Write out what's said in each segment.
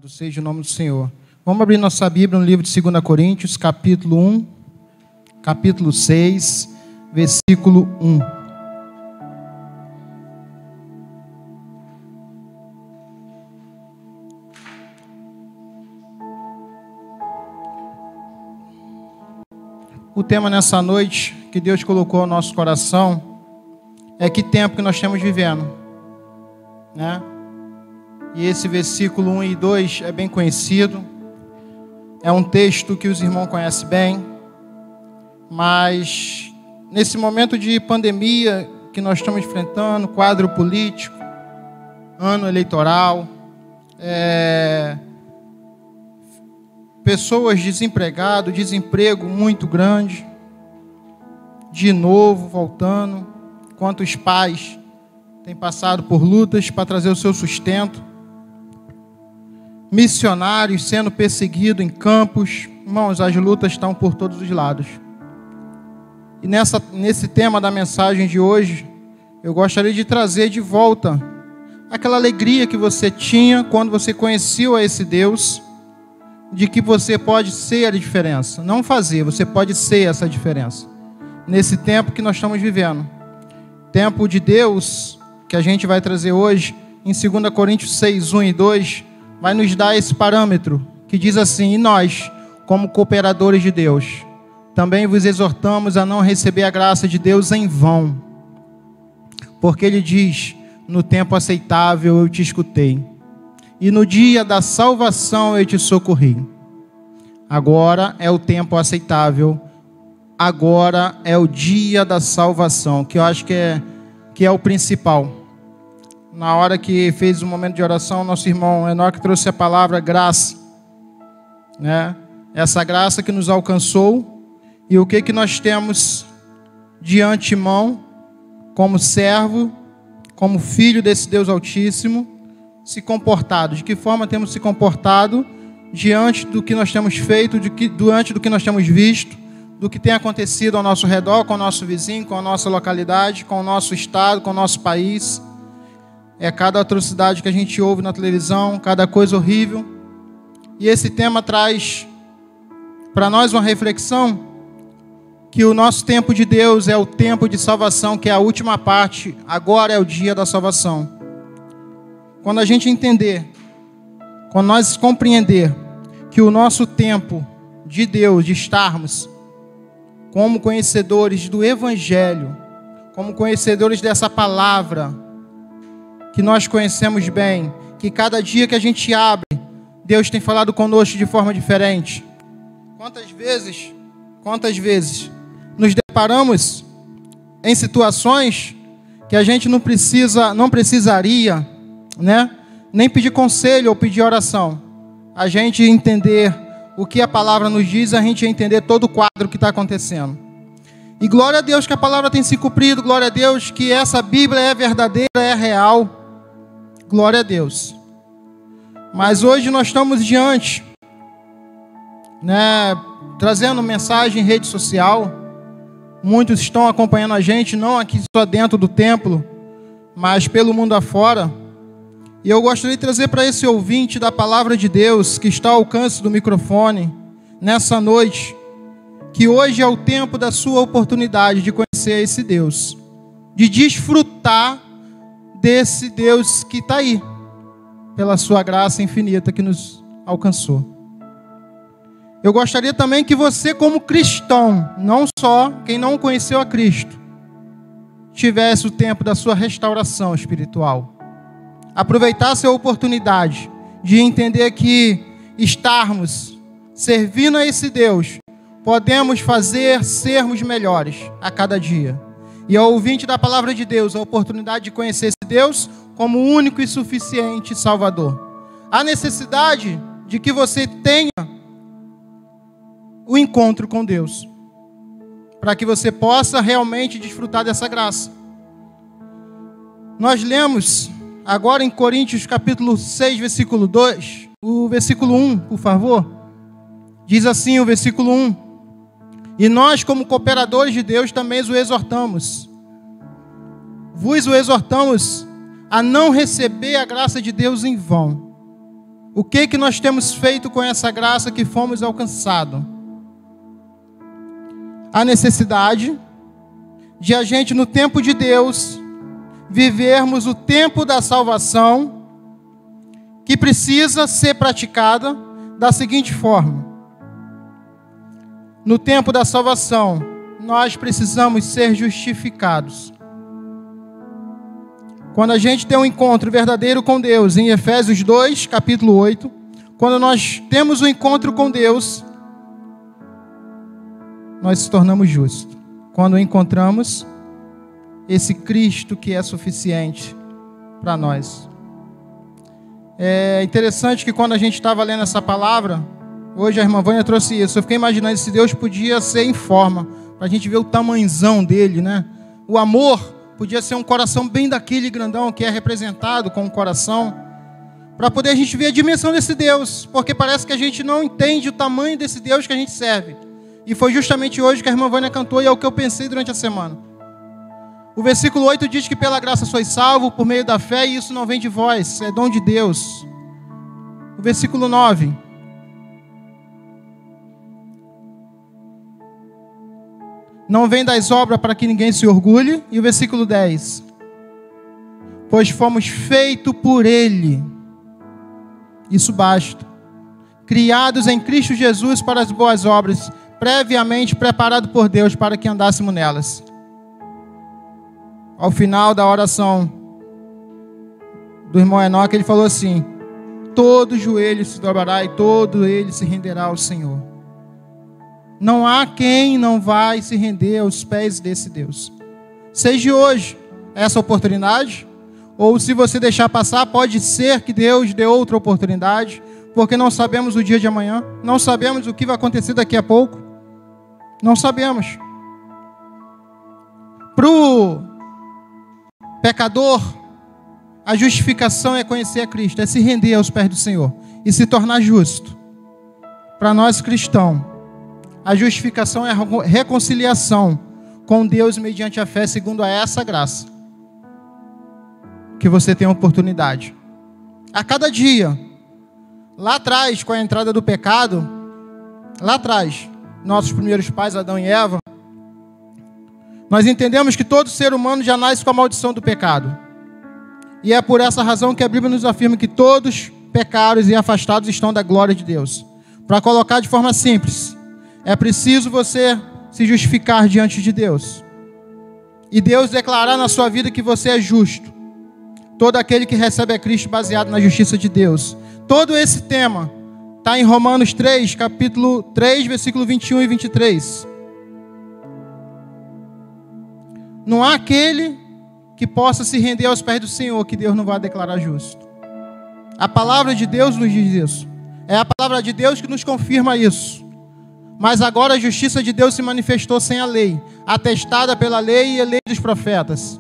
Louvado seja o nome do Senhor. Vamos abrir nossa Bíblia no livro de 2 Coríntios, capítulo 1, capítulo 6, versículo 1. O tema nessa noite que Deus colocou no nosso coração é que tempo que nós estamos vivendo, né? E esse versículo 1 e 2 é bem conhecido, é um texto que os irmãos conhecem bem, mas nesse momento de pandemia que nós estamos enfrentando, quadro político, ano eleitoral, pessoas desempregadas, desemprego muito grande, de novo voltando, enquanto os pais têm passado por lutas para trazer o seu sustento, missionários sendo perseguidos em campos. Irmãos, as lutas estão por todos os lados. E nesse tema da mensagem de hoje, eu gostaria de trazer de volta aquela alegria que você tinha quando você conheceu a esse Deus, de que você pode ser a diferença. Não fazer, você pode ser essa diferença. Nesse tempo que nós estamos vivendo. Tempo de Deus, que a gente vai trazer hoje, em 2 Coríntios 6, 1 e 2, vai nos dar esse parâmetro, que diz assim: e nós, como cooperadores de Deus, também vos exortamos a não receber a graça de Deus em vão. Porque Ele diz, no tempo aceitável eu te escutei, e no dia da salvação eu te socorri. Agora é o tempo aceitável, agora é o dia da salvação, que eu acho que é o principal. Na hora que fez o momento de oração, nosso irmão Enoque trouxe a palavra graça, né? Essa graça que nos alcançou, e o que nós temos de antemão, como servo, como filho desse Deus Altíssimo, se comportado. De que forma temos se comportado diante do que nós temos feito, diante do que nós temos visto, do que tem acontecido ao nosso redor, com o nosso vizinho, com a nossa localidade, com o nosso estado, com o nosso país. É cada atrocidade que a gente ouve na televisão, cada coisa horrível. E esse tema traz para nós uma reflexão que o nosso tempo de Deus é o tempo de salvação, que é a última parte. Agora é o dia da salvação. Quando a gente entender, quando nós compreender que o nosso tempo de Deus, de estarmos como conhecedores do Evangelho, como conhecedores dessa palavra, que nós conhecemos bem, que cada dia que a gente abre, Deus tem falado conosco de forma diferente. Quantas vezes nos deparamos em situações que a gente não precisaria, né, nem pedir conselho ou pedir oração. A gente entender o que a palavra nos diz, a gente entender todo o quadro que está acontecendo. E glória a Deus que a palavra tem se cumprido, glória a Deus que essa Bíblia é verdadeira, é real. Glória a Deus. Mas hoje nós estamos diante, né, trazendo mensagem em rede social. Muitos estão acompanhando a gente, não aqui só dentro do templo, mas pelo mundo afora. E eu gostaria de trazer para esse ouvinte da palavra de Deus, que está ao alcance do microfone, nessa noite, que hoje é o tempo da sua oportunidade de conhecer esse Deus, de desfrutar desse Deus que está aí, pela sua graça infinita que nos alcançou. Eu gostaria também que você, como cristão, não só quem não conheceu a Cristo, tivesse o tempo da sua restauração espiritual. Aproveitasse a oportunidade de entender que estarmos servindo a esse Deus, podemos sermos melhores a cada dia. E ao ouvinte da palavra de Deus, a oportunidade de conhecer esse Deus como único e suficiente Salvador. A necessidade de que você tenha o encontro com Deus, para que você possa realmente desfrutar dessa graça. Nós lemos agora em Coríntios capítulo 6, versículo 2, o versículo 1, por favor. Diz assim o versículo 1: e nós, como cooperadores de Deus, também vos exortamos a não receber a graça de Deus em vão. O que nós temos feito com essa graça que fomos alcançados? A necessidade de a gente, no tempo de Deus, vivermos o tempo da salvação, que precisa ser praticada da seguinte forma. No tempo da salvação, nós precisamos ser justificados. Quando a gente tem um encontro verdadeiro com Deus, em Efésios 2, capítulo 8, quando nós temos um encontro com Deus, nós se tornamos justos. Quando encontramos esse Cristo que é suficiente para nós. É interessante que quando a gente estava lendo essa palavra, hoje a irmã Vânia trouxe isso, eu fiquei imaginando se Deus podia ser em forma, para a gente ver o tamanzão dele, né? O amor podia ser um coração bem daquele grandão que é representado com o coração, para poder a gente ver a dimensão desse Deus, porque parece que a gente não entende o tamanho desse Deus que a gente serve. E foi justamente hoje que a irmã Vânia cantou, e é o que eu pensei durante a semana. O versículo 8 diz que pela graça sois salvos por meio da fé, e isso não vem de vós, é dom de Deus. O versículo 9. Não vem das obras para que ninguém se orgulhe. E o versículo 10. Pois fomos feitos por Ele. Isso basta. Criados em Cristo Jesus para as boas obras, previamente preparado por Deus para que andássemos nelas. Ao final da oração do irmão Enoque, ele falou assim: todo joelho se dobrará e todo ele se renderá ao Senhor. Não há quem não vai se render aos pés desse Deus. Seja hoje essa oportunidade, ou se você deixar passar, pode ser que Deus dê outra oportunidade, porque não sabemos o dia de amanhã, não sabemos o que vai acontecer daqui a pouco, não sabemos. Para o pecador, a justificação é conhecer a Cristo, é se render aos pés do Senhor e se tornar justo. Para nós cristãos, a justificação é a reconciliação com Deus mediante a fé, segundo a essa graça que você tem a oportunidade. A cada dia, lá atrás, com a entrada do pecado, lá atrás, nossos primeiros pais, Adão e Eva, nós entendemos que todo ser humano já nasce com a maldição do pecado. E é por essa razão que a Bíblia nos afirma que todos pecados e afastados estão da glória de Deus. Para colocar de forma simples, é preciso você se justificar diante de Deus. E Deus declarar na sua vida que você é justo. Todo aquele que recebe a Cristo baseado na justiça de Deus. Todo esse tema está em Romanos 3, capítulo 3, versículo 21 e 23. Não há aquele que possa se render aos pés do Senhor que Deus não vai declarar justo. A palavra de Deus nos diz isso. É a palavra de Deus que nos confirma isso. Mas agora a justiça de Deus se manifestou sem a lei, atestada pela lei e a lei dos profetas.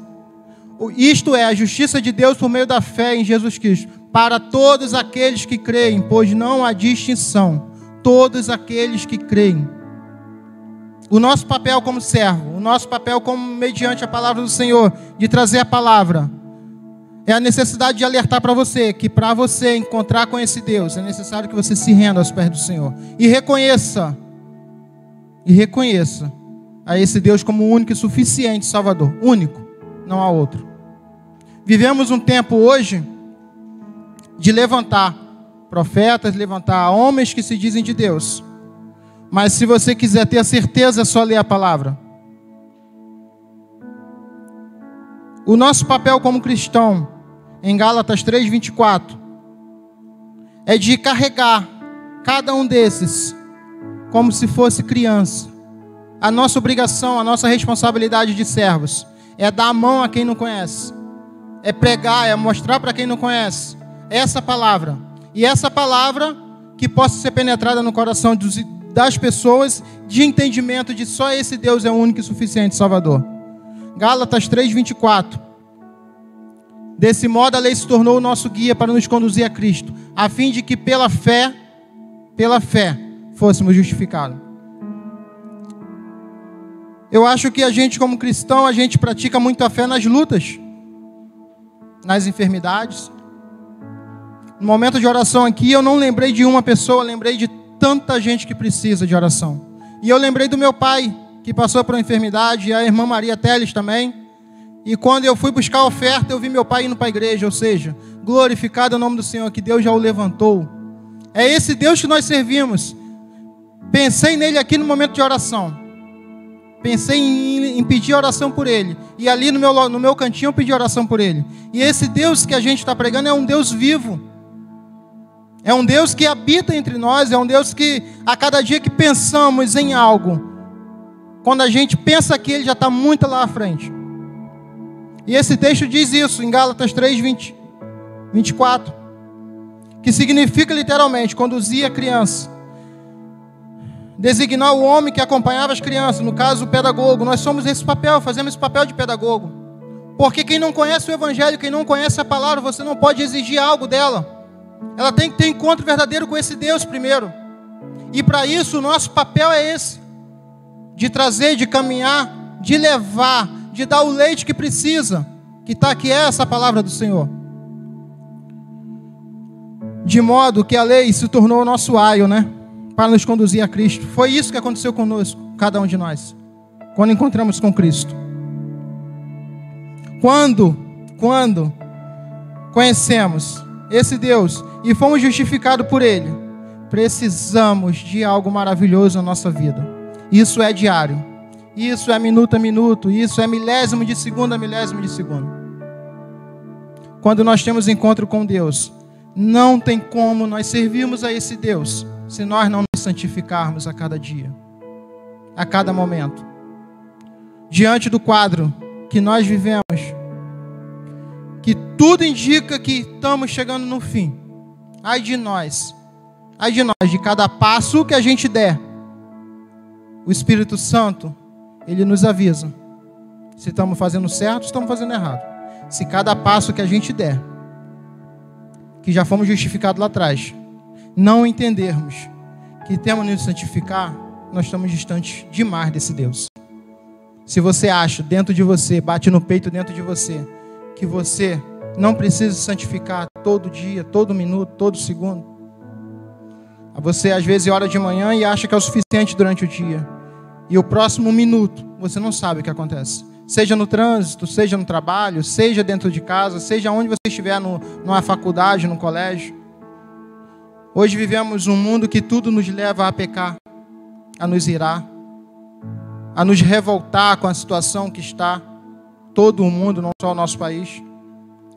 Isto é, a justiça de Deus por meio da fé em Jesus Cristo, para todos aqueles que creem, pois não há distinção. Todos aqueles que creem. O nosso papel como servo, o nosso papel como mediante a palavra do Senhor, de trazer a palavra, é a necessidade de alertar para você, que para você encontrar com esse Deus, é necessário que você se renda aos pés do Senhor. E reconheça a esse Deus como o único e suficiente Salvador. Único, não há outro. Vivemos um tempo hoje de levantar profetas, levantar homens que se dizem de Deus. Mas se você quiser ter a certeza, é só ler a palavra. O nosso papel como cristão, em Gálatas 3:24, é de carregar cada um desses como se fosse criança. A nossa obrigação, a nossa responsabilidade de servos é dar a mão a quem não conhece, é pregar, é mostrar para quem não conhece essa palavra. E essa palavra que possa ser penetrada no coração das pessoas, de entendimento de só esse Deus é o único e suficiente Salvador. Gálatas 3:24. Desse modo a lei se tornou o nosso guia para nos conduzir a Cristo, a fim de que pela fé, fôssemos justificados. Eu acho que a gente como cristão, a gente pratica muito a fé nas lutas, nas enfermidades. No momento de oração aqui, eu não lembrei de uma pessoa, lembrei de tanta gente que precisa de oração. E eu lembrei do meu pai, que passou por uma enfermidade, e a irmã Maria Teles também. E quando eu fui buscar a oferta, eu vi meu pai indo para a igreja, ou seja, glorificado o nome do Senhor, que Deus já o levantou. É esse Deus que nós servimos. Pensei nele aqui no momento de oração. Pensei em pedir oração por ele. E ali no meu cantinho eu pedi oração por ele. E esse Deus que a gente está pregando é um Deus vivo. É um Deus que habita entre nós. É um Deus que a cada dia que pensamos em algo, quando a gente pensa que ele já está muito lá à frente. E esse texto diz isso em Gálatas 3, 24. Que significa literalmente conduzir a criança. Designar o homem que acompanhava as crianças, no caso o pedagogo. Nós somos esse papel, fazemos esse papel de pedagogo. Porque quem não conhece o Evangelho, quem não conhece a palavra, você não pode exigir algo dela. Ela tem que ter encontro verdadeiro com esse Deus primeiro. E para isso o nosso papel é esse. De trazer, de caminhar, de levar, de dar o leite que precisa. Que é essa palavra do Senhor. De modo que a lei se tornou o nosso aio, né? Para nos conduzir a Cristo. Foi isso que aconteceu conosco, cada um de nós, quando encontramos com Cristo. Quando conhecemos esse Deus e fomos justificados por Ele, precisamos de algo maravilhoso na nossa vida. Isso é diário. Isso é minuto a minuto. Isso é milésimo de segundo a milésimo de segundo. Quando nós temos encontro com Deus, não tem como nós servirmos a esse Deus se nós não nos santificarmos a cada dia, a cada momento. Diante do quadro que nós vivemos, que tudo indica que estamos chegando no fim. Ai de nós, de cada passo que a gente der, o Espírito Santo, ele nos avisa se estamos fazendo certo ou se estamos fazendo errado. Se cada passo que a gente der, que já fomos justificados lá atrás, não entendermos que temos de nos santificar, nós estamos distantes demais desse Deus. Se você acha dentro de você, bate no peito dentro de você, que você não precisa se santificar todo dia, todo minuto, todo segundo, você às vezes ora de manhã e acha que é o suficiente durante o dia, e o próximo minuto você não sabe o que acontece. Seja no trânsito, seja no trabalho, seja dentro de casa, seja onde você estiver, numa faculdade, no colégio. Hoje vivemos um mundo que tudo nos leva a pecar, a nos irar, a nos revoltar com a situação que está todo o mundo, não só o nosso país.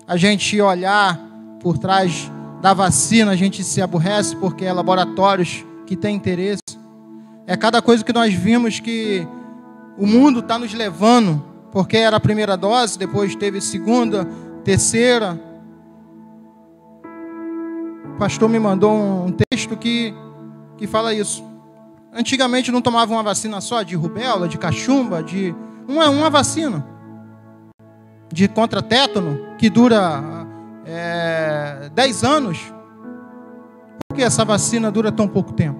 A gente olhar por trás da vacina, a gente se aborrece porque é laboratórios que têm interesse. É cada coisa que nós vimos que o mundo está nos levando, porque era a primeira dose, depois teve segunda, terceira. O pastor me mandou um texto que fala isso. Antigamente não tomavam uma vacina só de rubéola, de cachumba, de uma vacina de contra tétano que dura 10 anos. Por que essa vacina dura tão pouco tempo?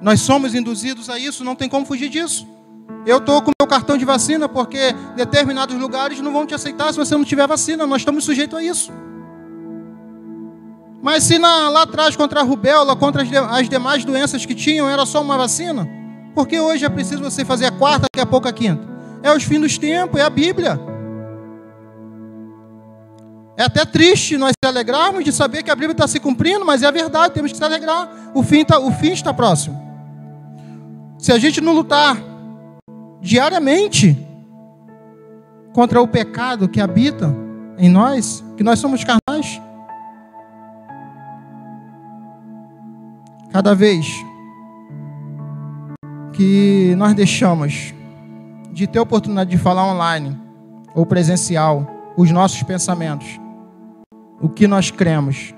Nós somos induzidos a isso, não tem como fugir disso. Eu estou com meu cartão de vacina porque determinados lugares não vão te aceitar se você não tiver vacina. Nós estamos sujeitos a isso. Mas se lá atrás, contra a rubéola, contra as demais doenças que tinham, era só uma vacina, por que hoje é preciso você fazer a quarta, daqui a pouco a quinta? É os fins dos tempos, é a Bíblia. É até triste nós se alegrarmos de saber que a Bíblia está se cumprindo, mas é a verdade, temos que se alegrar. O fim está próximo. Se a gente não lutar diariamente contra o pecado que habita em nós, que nós somos carnais, cada vez que nós deixamos de ter oportunidade de falar online ou presencial os nossos pensamentos, o que nós cremos,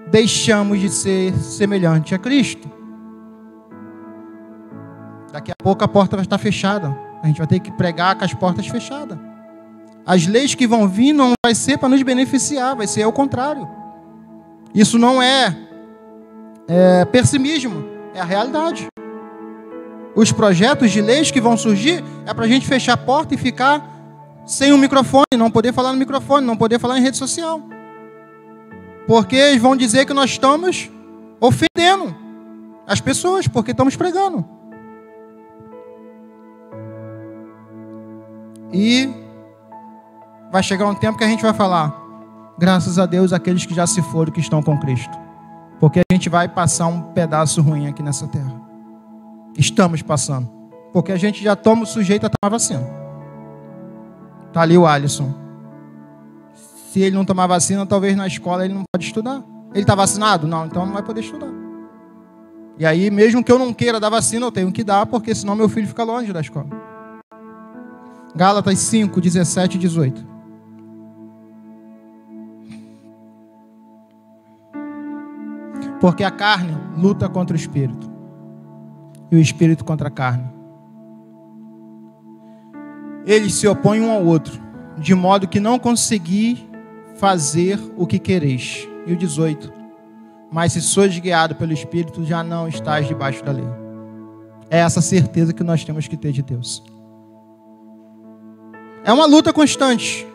deixamos de ser semelhante a Cristo. Daqui a pouco a porta vai estar fechada. A gente vai ter que pregar com as portas fechadas. As leis que vão vir não vai ser para nos beneficiar, vai ser ao contrário. Isso não é pessimismo, é a realidade. Os projetos de leis que vão surgir é para a gente fechar a porta e ficar sem o microfone, não poder falar no microfone, não poder falar em rede social. Porque eles vão dizer que nós estamos ofendendo as pessoas, porque estamos pregando. E vai chegar um tempo que a gente vai falar: graças a Deus, aqueles que já se foram, que estão com Cristo. Porque a gente vai passar um pedaço ruim aqui nessa terra. Estamos passando. Porque a gente já toma sujeito a tomar vacina. Está ali o Alisson. Se ele não tomar vacina, talvez na escola ele não pode estudar. Ele está vacinado? Não, então não vai poder estudar. E aí, mesmo que eu não queira dar vacina, eu tenho que dar, porque senão meu filho fica longe da escola. Gálatas 5, 17 e 18. Porque a carne luta contra o espírito, e o espírito contra a carne. Eles se opõem um ao outro, de modo que não consegui fazer o que quereis. E o 18. Mas se sois guiado pelo Espírito, já não estás debaixo da lei. É essa certeza que nós temos que ter de Deus. É uma luta constante.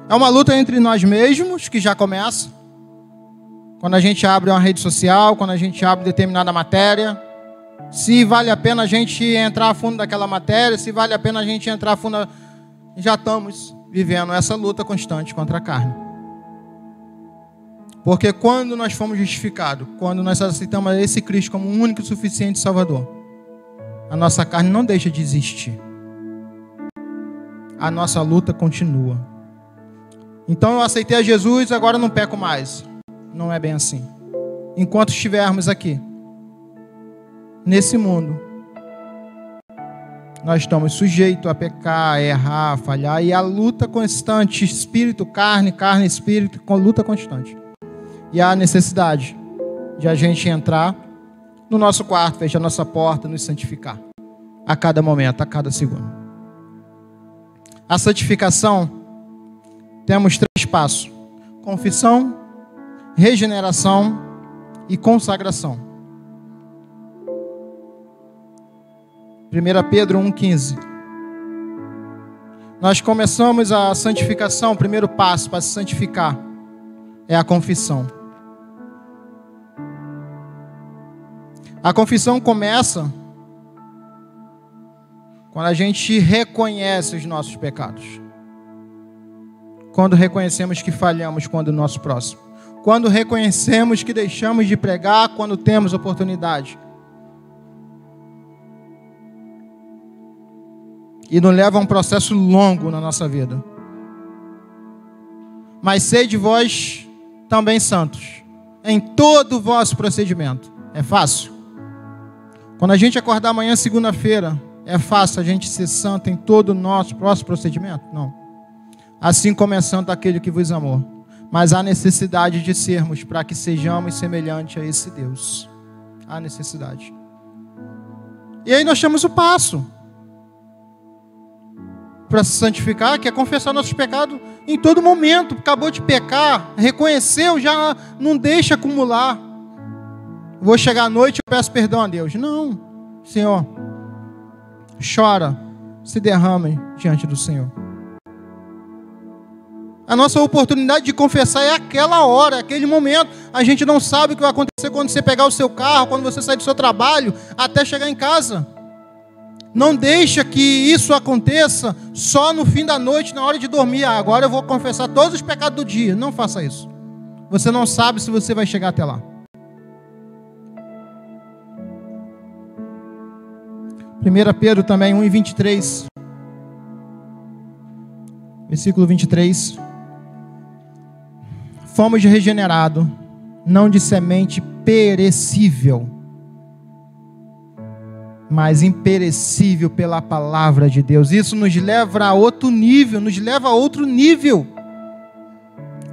É uma luta entre nós mesmos, que já começa. Quando a gente abre uma rede social, quando a gente abre determinada matéria. Se vale a pena a gente entrar a fundo daquela matéria, se vale a pena a gente entrar a fundo... Já estamos vivendo essa luta constante contra a carne. Porque quando nós fomos justificados, quando nós aceitamos esse Cristo como o único e suficiente Salvador, a nossa carne não deixa de existir. A nossa luta continua. Então eu aceitei a Jesus, agora não peco mais. Não é bem assim. Enquanto estivermos aqui, nesse mundo, nós estamos sujeitos a pecar, a errar, a falhar, e a luta constante, espírito, carne, carne, espírito, com luta constante. E há a necessidade de a gente entrar no nosso quarto, fechar a nossa porta, nos santificar. A cada momento, a cada segundo. A santificação, temos 3 passos: confissão, regeneração e consagração. 1 Pedro 1,15. Nós começamos a santificação, o primeiro passo para se santificar é a confissão. A confissão começa quando a gente reconhece os nossos pecados. Quando reconhecemos que falhamos quando o nosso próximo. Quando reconhecemos que deixamos de pregar quando temos oportunidade. E nos leva a um processo longo na nossa vida. Mas sede vós também santos, em todo o vosso procedimento. É fácil? Quando a gente acordar amanhã, segunda-feira, é fácil a gente ser santo em todo o nosso próximo procedimento? Não. Assim como é santo aquele que vos amou. Mas há necessidade de sermos para que sejamos semelhantes a esse Deus. Há necessidade. E aí nós temos o passo para se santificar, que é confessar nossos pecados em todo momento. Acabou de pecar, reconheceu, já não deixa acumular. Vou chegar à noite e peço perdão a Deus. Não, Senhor, chora, se derrame diante do Senhor. A nossa oportunidade de confessar é aquela hora, aquele momento. A gente não sabe o que vai acontecer quando você pegar o seu carro, quando você sair do seu trabalho, até chegar em casa. Não deixa que isso aconteça só no fim da noite, na hora de dormir. Agora eu vou confessar todos os pecados do dia. Não faça isso. Você não sabe se você vai chegar até lá. 1 Pedro também, 1:23. Versículo 23. Fomos regenerados, não de semente perecível, mas imperecível pela palavra de Deus. Isso nos leva a outro nível,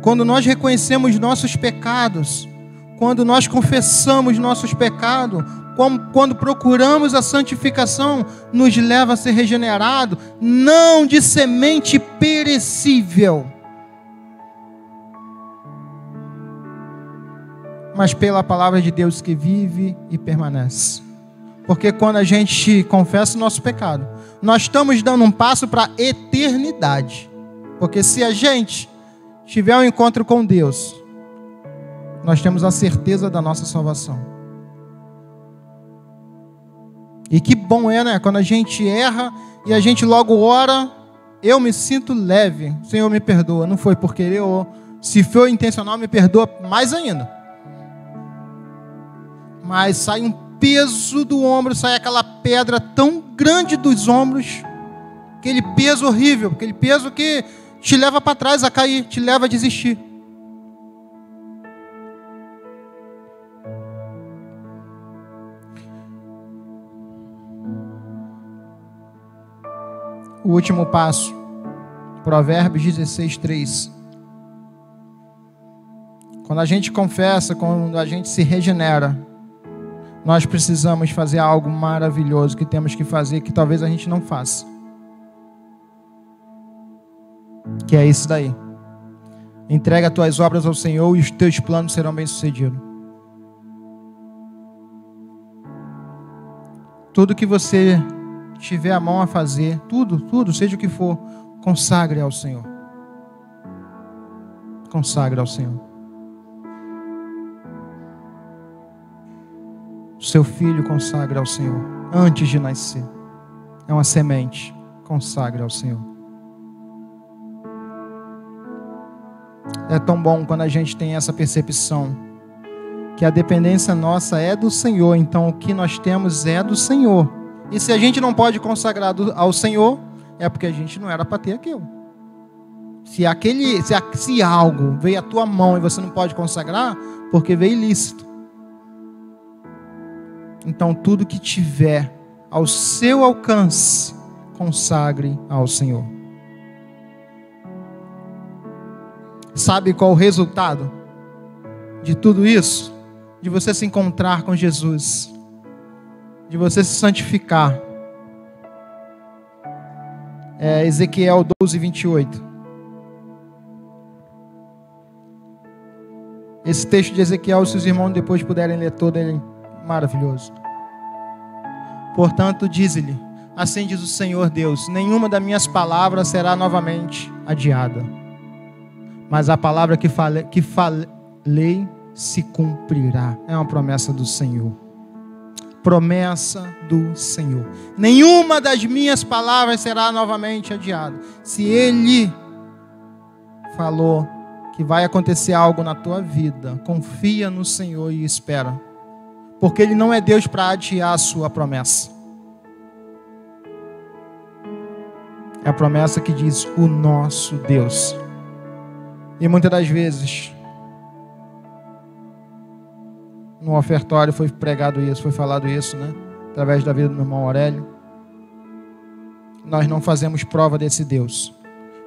Quando nós reconhecemos nossos pecados, quando nós confessamos nossos pecados, quando procuramos a santificação, nos leva a ser regenerado, não de semente perecível, mas pela palavra de Deus que vive e permanece. Porque quando a gente confessa o nosso pecado, nós estamos dando um passo para a eternidade. Porque se a gente tiver um encontro com Deus, nós temos a certeza da nossa salvação. E que bom é, né? Quando a gente erra e a gente logo ora, eu me sinto leve. Senhor, me perdoa. Não foi por querer, ou se foi intencional, me perdoa mais ainda. Mas sai um peso do ombro, sai aquela pedra tão grande dos ombros, aquele peso horrível, aquele peso que te leva para trás a cair, te leva a desistir. O último passo, Provérbios 16:3. Quando a gente confessa, quando a gente se regenera, nós precisamos fazer algo maravilhoso que temos que fazer, que talvez a gente não faça. Que é isso daí. Entrega as tuas obras ao Senhor e os teus planos serão bem-sucedidos. Tudo que você tiver a mão a fazer, tudo, seja o que for, consagre ao Senhor. Consagre ao Senhor. Seu filho consagre ao Senhor antes de nascer. É uma semente. Consagre ao Senhor. É tão bom quando a gente tem essa percepção que a dependência nossa é do Senhor, então o que nós temos é do Senhor. E se a gente não pode consagrar ao Senhor, é porque a gente não era para ter aquilo. Se algo veio à tua mão e você não pode consagrar, porque veio ilícito. Então tudo que tiver ao seu alcance, consagre ao Senhor. Sabe qual o resultado de tudo isso? De você se encontrar com Jesus, de você se santificar. É Ezequiel 12:28. Esse texto de Ezequiel, se os irmãos depois puderem ler todo, ele é maravilhoso. Portanto, dize-lhe, assim diz o Senhor Deus, nenhuma das minhas palavras será novamente adiada, mas a palavra que falei se cumprirá. É uma promessa do Senhor. Promessa do Senhor. Nenhuma das minhas palavras será novamente adiada. Se Ele falou que vai acontecer algo na tua vida, confia no Senhor e espera. Porque Ele não é Deus para adiar a sua promessa. É a promessa que diz o nosso Deus. E muitas das vezes, no ofertório foi pregado isso, foi falado isso, né? Através da vida do meu irmão Aurélio. Nós não fazemos prova desse Deus.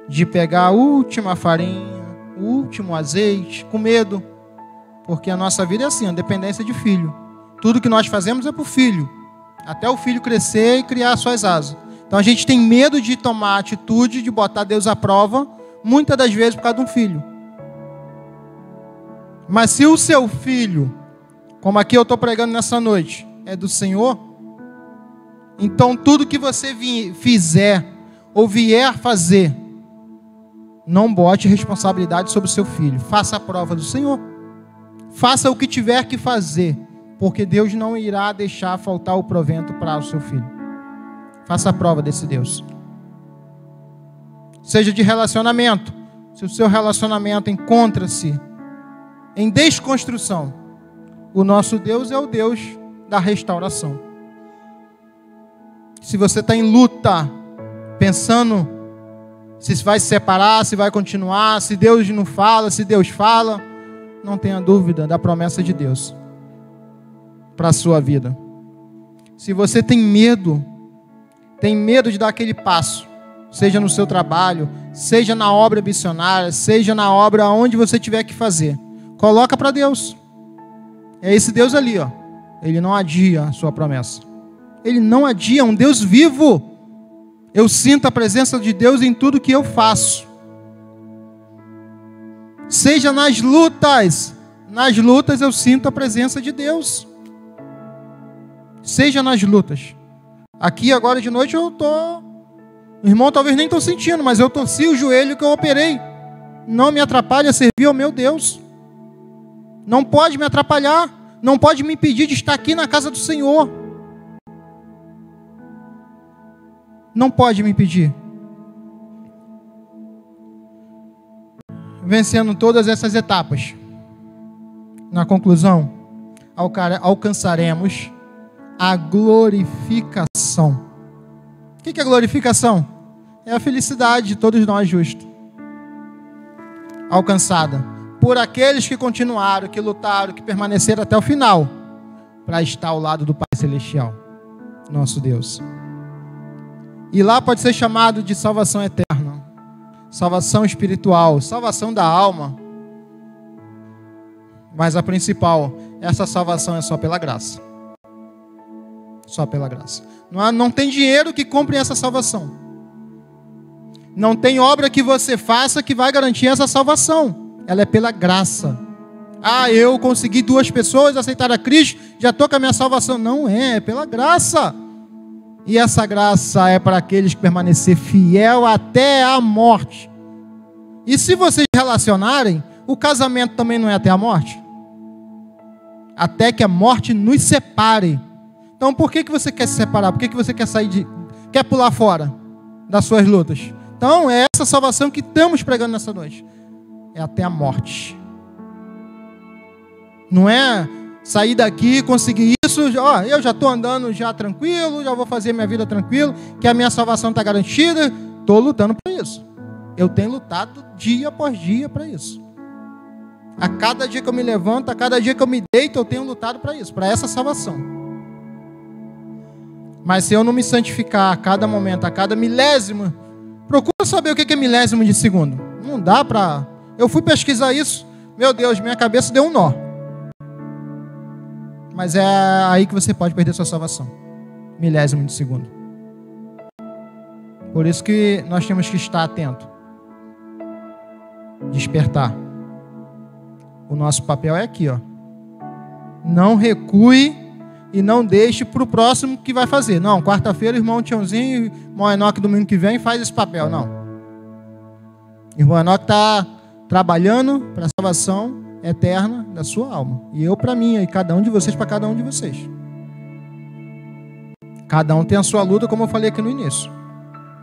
De pegar a última farinha, o último azeite, com medo. Porque a nossa vida é assim, a dependência de filho. Tudo que nós fazemos é para o filho. Até o filho crescer e criar suas asas. Então a gente tem medo de tomar a atitude, de botar Deus à prova, muitas das vezes por causa de um filho. Mas se o seu filho, como aqui eu estou pregando nessa noite, é do Senhor, então tudo que você fizer ou vier fazer, não bote responsabilidade sobre o seu filho. Faça a prova do Senhor. Faça o que tiver que fazer, porque Deus não irá deixar faltar o provento para o seu filho. Faça a prova desse Deus. Seja de relacionamento. Se o seu relacionamento encontra-se em desconstrução, o nosso Deus é o Deus da restauração. Se você está em luta, pensando se vai se separar, se vai continuar, se Deus não fala, se Deus fala, não tenha dúvida da promessa de Deus para a sua vida. Se você tem medo de dar aquele passo, seja no seu trabalho, seja na obra missionária, seja na obra onde você tiver que fazer, coloca para Deus. É esse Deus ali, ó. Ele não adia a sua promessa. Ele não adia, é um Deus vivo. Eu sinto a presença de Deus em tudo que eu faço. Seja nas lutas eu sinto a presença de Deus. Seja nas lutas. Aqui agora de noite eu estou... O irmão talvez nem estou sentindo, mas eu torci o joelho que eu operei. Não me atrapalha servir ao meu Deus. Não pode me atrapalhar. Não pode me impedir de estar aqui na casa do Senhor. Não pode me impedir. Vencendo todas essas etapas, na conclusão, alcançaremos a glorificação. O que é glorificação? É a felicidade de todos nós justos, alcançada por aqueles que continuaram, que lutaram, que permaneceram até o final, para estar ao lado do Pai Celestial, nosso Deus. E lá pode ser chamado de salvação eterna, salvação espiritual, salvação da alma. Mas a principal, essa salvação é só pela graça. Só pela graça. Não tem dinheiro que compre essa salvação. Não tem obra que você faça que vai garantir essa salvação. Ela é pela graça. Ah, eu consegui 2 pessoas aceitar a Cristo, já estou com a minha salvação. Não é pela graça. E essa graça é para aqueles que permanecer fiel até a morte. E se vocês relacionarem, o casamento também não é até a morte? Até que a morte nos separe. Então por que você quer se separar? Por que você quer quer pular fora das suas lutas? Então é essa salvação que estamos pregando nessa noite. É até a morte. Não é sair daqui, conseguir isso, eu já estou andando já tranquilo, já vou fazer minha vida tranquilo, que a minha salvação está garantida. Estou lutando para isso. Eu tenho lutado dia após dia para isso. A cada dia que eu me levanto, a cada dia que eu me deito, eu tenho lutado para isso, para essa salvação. Mas se eu não me santificar a cada momento, a cada milésimo, procura saber o que é milésimo de segundo. Não dá para... Eu fui pesquisar isso, meu Deus, minha cabeça deu um nó. Mas é aí que você pode perder sua salvação. Milésimo de segundo. Por isso que nós temos que estar atento. Despertar. O nosso papel é aqui, ó. Não recue e não deixe para o próximo que vai fazer. Não, quarta-feira, irmão Tiãozinho, irmão Enoque, domingo que vem, faz esse papel. Não. Irmão Enoque está trabalhando para a salvação eterna da sua alma. E eu para mim, e cada um de vocês para cada um de vocês. Cada um tem a sua luta, como eu falei aqui no início.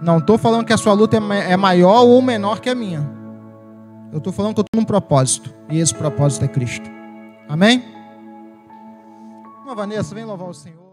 Não estou falando que a sua luta é maior ou menor que a minha. Eu estou falando que eu estou num propósito. E esse propósito é Cristo. Amém? Vanessa, vem louvar o Senhor.